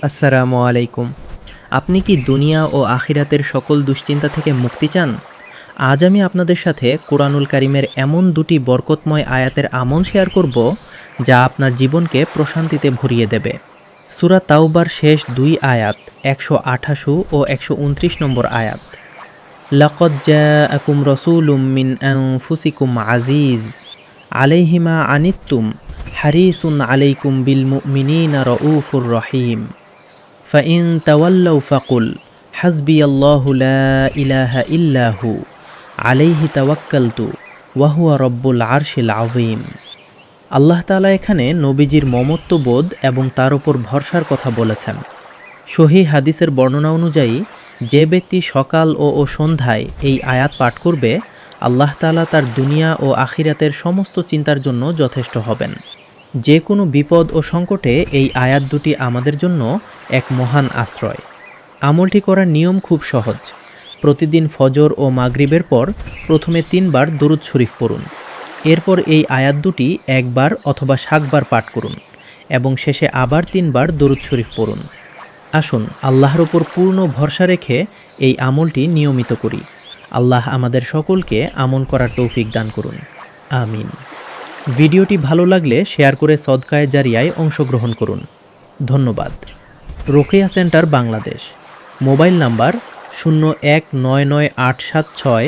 আসসালামু আলাইকুম। আপনি কি দুনিয়া ও আখিরাতের সকল দুশ্চিন্তা থেকে মুক্তি চান? আজ আমি আপনাদের সাথে কোরআনুল কারীমের এমন দুটি বরকতময় আয়াতের আমল শেয়ার করব, যা আপনার জীবনকে প্রশান্তিতে ভরিয়ে দেবে। সূরা তাওবার শেষ দুই আয়াত ১২৮ ও ১২৯ নম্বর আয়াত। লাকাদ জাআকুম রাসূলুম মিন আনফুসিকুম আজিজ আলাইহি মা আনিত্তুম হারিসুন আলাইকুম বিল মুমিনিনা রাউফুর রহিম। ফাইন তাওয়াল্লাউ ফাকুল হাসবিয়াল্লাহু লা ইলাহা ইল্লা হু আলাইহি তাওয়াক্কালতু ওয়া হুয়া রব্বুল আরশিল আযীম। আল্লাহ তাআলা এখানে নবীজির মমত্ববোধ এবং তার উপর ভরসার কথা বলেছেন। সহিহ হাদিসের বর্ণনা অনুযায়ী যে ব্যক্তি সকাল ও সন্ধ্যায় এই আয়াত পাঠ করবে, আল্লাহ তাআলা তার দুনিয়া ও আখিরাতের সমস্ত চিন্তার জন্য যথেষ্ট হবেন। যে কোনো বিপদ ও সংকটে এই আয়াত দুটি আমাদের জন্য এক মহান আশ্রয়। আমলটি করার নিয়ম খুব সহজ। প্রতিদিন ফজর ও মাগরিবের পর প্রথমে ৩ বার দরুদ শরীফ পড়ুন। এরপর এই আয়াত দুটি একবার অথবা ৭ বার পাঠ করুন এবং শেষে আবার ৩ বার দরুদ শরীফ পড়ুন। আসুন আল্লাহর ওপর পূর্ণ ভরসা রেখে এই আমলটি নিয়মিত করি। আল্লাহ আমাদের সকলকে আমল করার তৌফিক দান করুন। আমিন। ভিডিওটি ভালো লাগলে শেয়ার করে সদকায়ে জারিয়ায় অংশগ্রহণ করুন। ধন্যবাদ। Rokeya centre Bangladesh. Mobile number 01998764